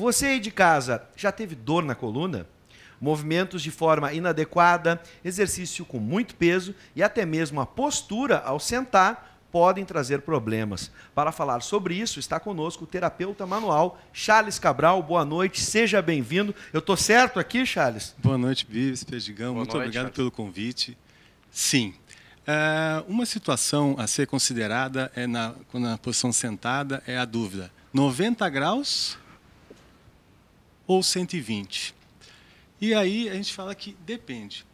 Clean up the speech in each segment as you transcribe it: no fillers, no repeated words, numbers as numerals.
Você aí de casa já teve dor na coluna? Movimentos de forma inadequada, exercício com muito peso e até mesmo a postura ao sentar podem trazer problemas. Para falar sobre isso, está conosco o terapeuta manual Charles Cabral. Boa noite, seja bem-vindo. Eu estou certo aqui, Charles? Boa noite, Vives, Perdigão. Muito obrigado pelo convite. Sim. Uma situação a ser considerada quando na posição sentada é a dúvida: 90 graus ou 120? E aí a gente fala que depende.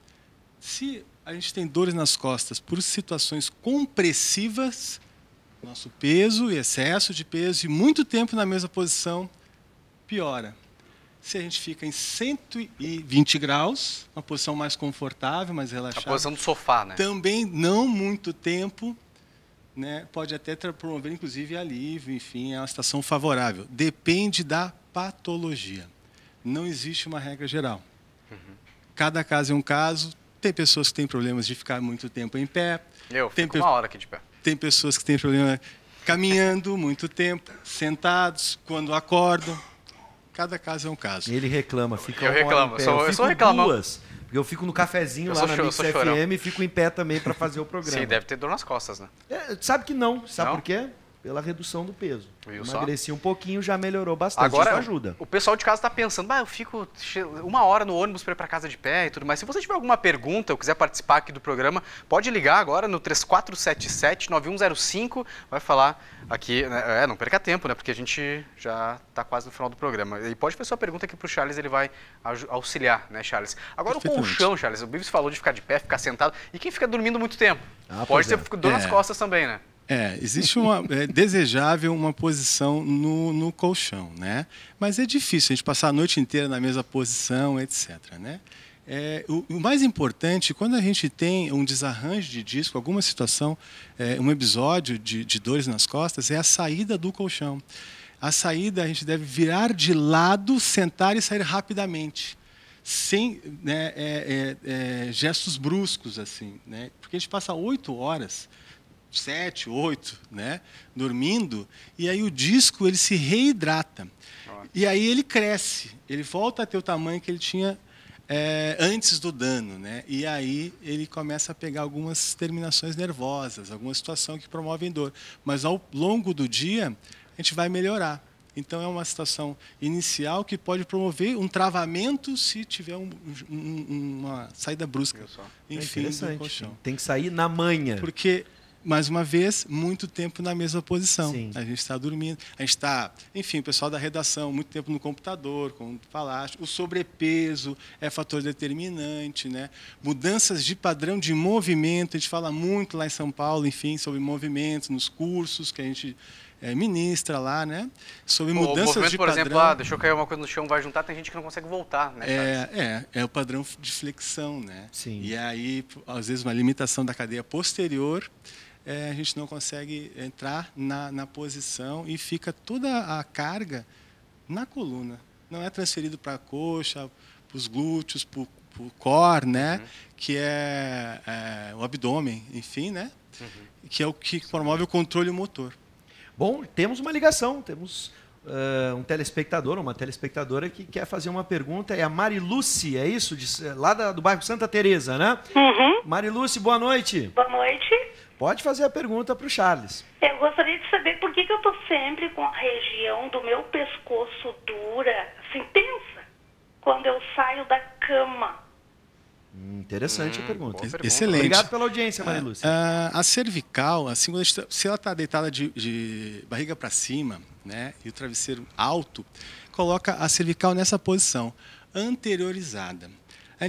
Se a gente tem dores nas costas por situações compressivas, nosso peso e excesso de peso e muito tempo na mesma posição, piora. Se a gente fica em 120 graus, uma posição mais confortável, mais relaxada. A posição do sofá, né? Também não muito tempo, né? Pode até promover, inclusive, alívio, enfim, é uma situação favorável. Depende da patologia. Não existe uma regra geral. Cada caso é um caso. Tem pessoas que têm problemas de ficar muito tempo em pé. Eu fico uma hora aqui de pé. Tem pessoas que têm problema caminhando muito tempo, sentados, quando acordam. Cada caso é um caso. Ele reclama, fica eu reclamo, em pé. Eu sou reclamão. Porque eu fico no cafezinho lá na Mix FM e fico em pé também para fazer o programa. Sim, deve ter dor nas costas, né? Sabe que não. Sabe por quê? Pela redução do peso. Emagreci um pouquinho, já melhorou bastante. Agora, isso ajuda. O pessoal de casa está pensando, eu fico uma hora no ônibus para ir para casa de pé e tudo mais. Se você tiver alguma pergunta ou quiser participar aqui do programa, pode ligar agora no 3477-9105. Vai falar aqui, né? Não perca tempo, né? Porque a gente já está quase no final do programa. E pode fazer sua pergunta aqui para o Charles, ele vai auxiliar, né, Charles? Agora o colchão, Charles. O Bives falou de ficar de pé, ficar sentado. E quem fica dormindo muito tempo? Pode ter dor nas costas também, né? Existe desejável uma posição no colchão, né? Mas é difícil a gente passar a noite inteira na mesma posição, etc. Né? O mais importante, quando a gente tem um desarranjo de disco, alguma situação, um episódio de dores nas costas, é a saída do colchão. A saída a gente deve virar de lado, sentar e sair rapidamente, sem gestos bruscos, assim, né? Porque a gente passa 8 horas... 7, 8, né, dormindo, e aí o disco ele se reidrata. E aí ele cresce, ele volta a ter o tamanho que ele tinha antes do dano, né? E aí ele começa a pegar algumas terminações nervosas, alguma situação que promovem dor. Mas ao longo do dia, a gente vai melhorar. Então é uma situação inicial que pode promover um travamento se tiver uma saída brusca, enfim, do colchão. Tem que sair na manhã. Porque mais uma vez, muito tempo na mesma posição. Sim. A gente está dormindo. A gente está, enfim, o pessoal da redação, muito tempo no computador, como falaste. O sobrepeso é fator determinante, né? Mudanças de padrão de movimento. A gente fala muito lá em São Paulo, enfim, sobre movimentos nos cursos que a gente ministra lá, né? Sobre mudanças de por padrão. exemplo, deixa eu cair uma coisa no chão, vai juntar, tem gente que não consegue voltar, né? É o padrão de flexão, né? Sim. E aí, às vezes, uma limitação da cadeia posterior, a gente não consegue entrar na posição e fica toda a carga na coluna. Não é transferido para a coxa, para os glúteos, para o core, né? Que é o abdômen, enfim, né? Que é o que promove o controle motor. Bom, temos uma ligação, temos um telespectador, uma telespectadora que quer fazer uma pergunta. É a Mariluce, é isso? Lá do bairro Santa Teresa, né? Mariluce, boa noite. Boa noite. Pode fazer a pergunta para o Charles. Eu gostaria de saber por que eu estou sempre com a região do meu pescoço dura, assim, tensa, quando eu saio da cama. Interessante a pergunta. Excelente. Obrigado pela audiência, Mariluce. A cervical, assim, se ela está deitada de barriga para cima, né, e o travesseiro alto, coloca a cervical nessa posição, anteriorizada. É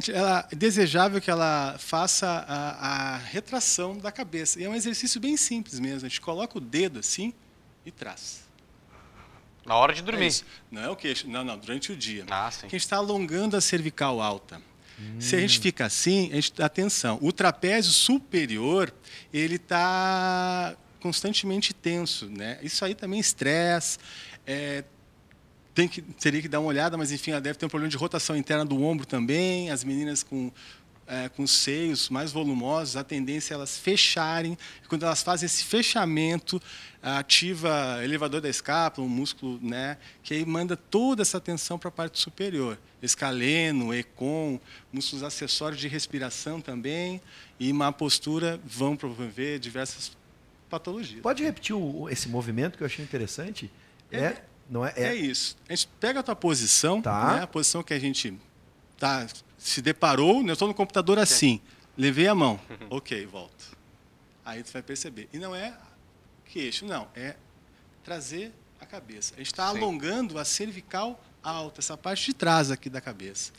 desejável que ela faça a retração da cabeça. E é um exercício bem simples mesmo. A gente coloca o dedo assim e traz. Na hora de dormir. Não é o queixo. Não, durante o dia. Sim. Que a gente está alongando a cervical alta. Se a gente fica assim, atenção, o trapézio superior, ele está constantemente tenso, né? Isso aí também é estresse, teria que dar uma olhada, mas enfim, ela deve ter um problema de rotação interna do ombro também, as meninas com com seios mais volumosos, a tendência é elas fecharem. E quando elas fazem esse fechamento, ativa o elevador da escápula, um músculo, né, que aí manda toda essa tensão para a parte superior. Escaleno, econ, músculos acessórios de respiração também, e má postura vão promover diversas patologias. Pode repetir esse movimento que eu achei interessante? É isso. A gente pega a tua posição, tá, né, a posição que a gente se deparou, né, eu estou no computador assim, levei a mão, ok, volto. Aí tu vai perceber. E não é queixo, não, é trazer a cabeça. A gente está alongando a cervical alta, essa parte de trás aqui da cabeça.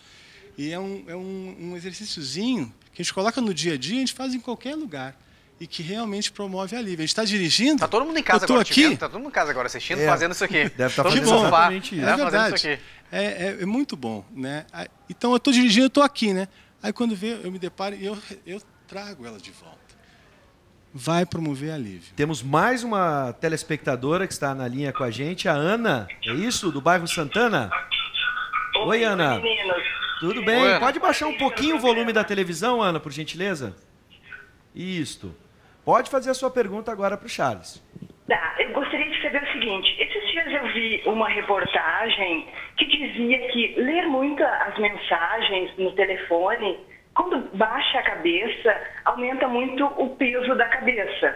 E é um exercíciozinho que a gente coloca no dia a dia, a gente faz em qualquer lugar. E que realmente promove alívio. A gente está dirigindo. Está todo mundo em casa agora aqui. Está todo mundo em casa agora assistindo, fazendo isso aqui. Deve estar fazendo exatamente isso. É verdade. É muito bom, né? Então eu estou dirigindo, eu estou aqui, né? Aí quando eu me deparo e eu trago ela de volta. Vai promover alívio. Temos mais uma telespectadora que está na linha com a gente, a Ana. É isso? Do bairro Santana? Oi, Ana. Meninos. Tudo bem? Oi, pode baixar um pouquinho o volume da televisão, Ana, por gentileza? Isto. Pode fazer a sua pergunta agora para o Charles. Tá, eu gostaria de saber o seguinte. Esses dias eu vi uma reportagem que dizia que ler muito as mensagens no telefone, quando baixa a cabeça, aumenta muito o peso da cabeça.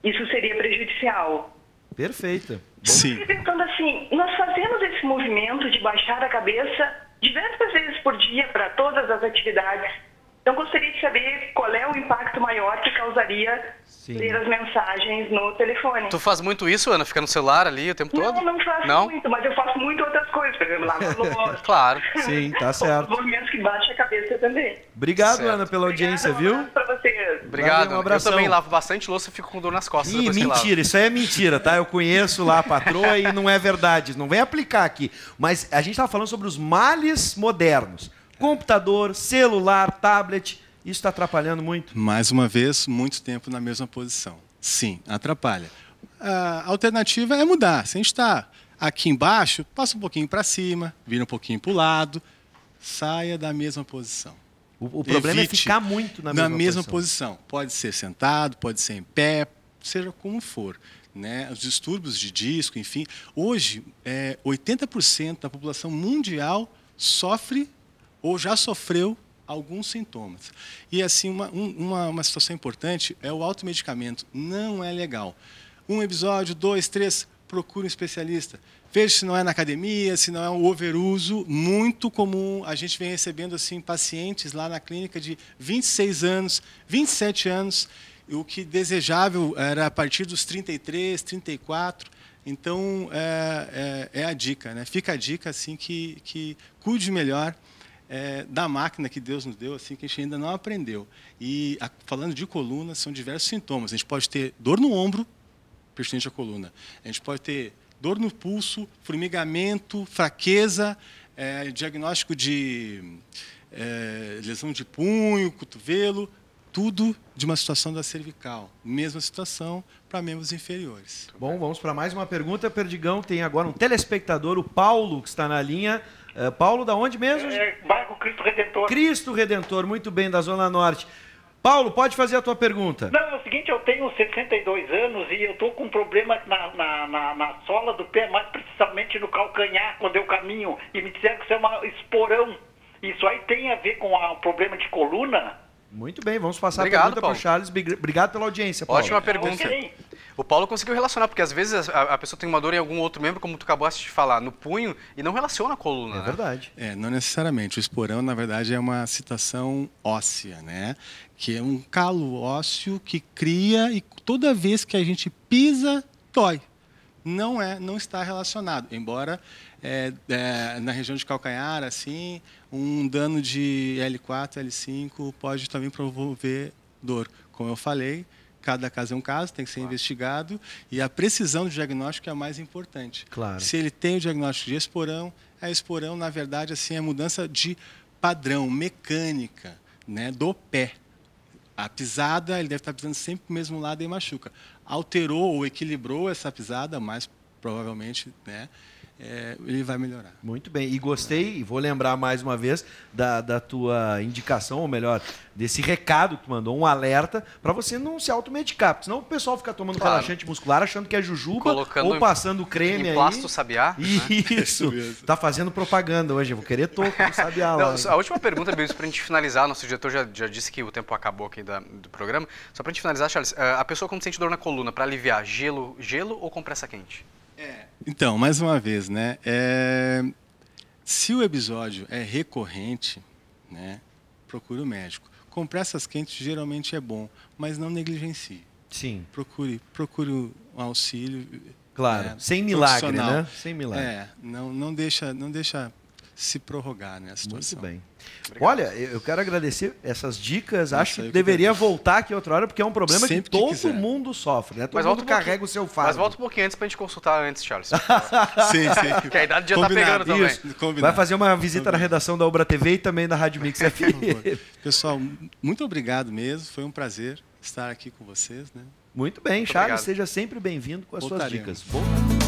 Isso seria prejudicial. Perfeito. Sim. Eu pensando assim, nós fazemos esse movimento de baixar a cabeça diversas vezes por dia para todas as atividades. Então, gostaria de saber qual é o impacto maior que causaria ler as mensagens no telefone. Tu faz muito isso, Ana? Fica no celular ali o tempo todo? Não faço muito, mas eu faço muito outras coisas. Por exemplo, lavar louça. Claro. Sim, tá certo. Os movimentos que baixam a cabeça também. Obrigado, Ana, pela audiência, viu? Um abraço pra vocês. Obrigado. Um abração. Eu também lavo bastante louça e fico com dor nas costas. Ih, mentira, isso aí é mentira, tá? Eu conheço lá a patroa e não é verdade. Não vem aplicar aqui. Mas a gente estava falando sobre os males modernos. Computador, celular, tablet... Isso está atrapalhando muito? Mais uma vez, muito tempo na mesma posição. Sim, atrapalha. A alternativa é mudar. Se a gente está aqui embaixo, passa um pouquinho para cima, vira um pouquinho para o lado, saia da mesma posição. O problema é ficar muito na mesma posição. Pode ser sentado, pode ser em pé, seja como for. Né? Os distúrbios de disco, enfim. Hoje, 80% da população mundial sofre ou já sofreu alguns sintomas. E assim, uma situação importante é o automedicamento. Não é legal. Um episódio, 2, 3, procure um especialista. Veja se não é na academia, se não é um overuso. Muito comum. A gente vem recebendo assim, pacientes lá na clínica de 26 anos, 27 anos. O que desejável era a partir dos 33, 34. Então, é a dica. Né? Fica a dica assim, que cuide melhor da máquina que Deus nos deu, assim, que a gente ainda não aprendeu. E falando de coluna, são diversos sintomas. A gente pode ter dor no ombro, pertinente à coluna. A gente pode ter dor no pulso, formigamento, fraqueza, diagnóstico de lesão de punho, cotovelo, tudo de uma situação da cervical. Mesma situação para membros inferiores. Bom, vamos para mais uma pergunta. Perdigão, tem agora um telespectador, o Paulo, que está na linha. Paulo, da onde mesmo? Bairro Cristo Redentor. Cristo Redentor, muito bem, da Zona Norte. Paulo, pode fazer a tua pergunta. Não, é o seguinte, eu tenho 62 anos e eu estou com um problema na sola do pé, mais precisamente no calcanhar, quando eu caminho, e me disseram que isso é um esporão. Isso aí tem a ver com o problema de coluna? Muito bem, vamos passar a pergunta para o Charles. Obrigado pela audiência, Paulo. Ótima pergunta. O Paulo conseguiu relacionar, porque às vezes a pessoa tem uma dor em algum outro membro, como tu acabaste de falar, no punho, e não relaciona a coluna. É verdade. Não necessariamente. O esporão, na verdade, é uma citação óssea, né? Que é um calo ósseo que cria e toda vez que a gente pisa, dói. Não está relacionado, embora na região de calcanhar, assim, um dano de L4, L5 pode também promover dor. Como eu falei, cada caso é um caso, tem que ser investigado, e a precisão do diagnóstico é a mais importante. Claro. Se ele tem o diagnóstico de esporão, a esporão, na verdade, assim, é mudança de padrão, mecânica, né, do pé. A pisada, ele deve estar pisando sempre para o mesmo lado e machuca. Alterou ou equilibrou essa pisada, mais provavelmente, né, ele vai melhorar. Muito bem. E gostei, e vou lembrar mais uma vez da tua indicação, ou melhor, desse recado que tu mandou, um alerta, para você não se automedicar, porque senão o pessoal fica tomando relaxante muscular achando que é jujuba, colocando ou passando creme aí. Emplasto sabiá. Isso. Tá fazendo propaganda hoje. Eu vou querer toco do sabiá lá. A última pergunta, Bills, pra gente finalizar, nosso diretor já disse que o tempo acabou aqui do programa. Só pra gente finalizar, Charles, a pessoa quando sente dor na coluna, para aliviar, gelo ou compressa quente? Então, mais uma vez, né? Se o episódio é recorrente, né, procure o médico. Compressas quentes geralmente é bom, mas não negligencie. Sim. Procure um auxílio. Claro, sem milagre, né? Sem milagre. Não deixa se prorrogar, né, a situação. Muito bem. Obrigado. Olha, eu quero agradecer essas dicas. Acho que deveria voltar aqui outra hora, porque é um problema que todo mundo sofre, né? Todo mundo carrega o seu fardo. Mas volta um pouquinho antes pra gente consultar antes, Charles. Sim. Porque a idade já tá pegando também. Vai fazer uma visita na redação da Ubra TV e também da Rádio Mix FM. Pessoal, muito obrigado mesmo. Foi um prazer estar aqui com vocês, né? Muito bem, Charles. Seja sempre bem-vindo com as suas dicas. Volta.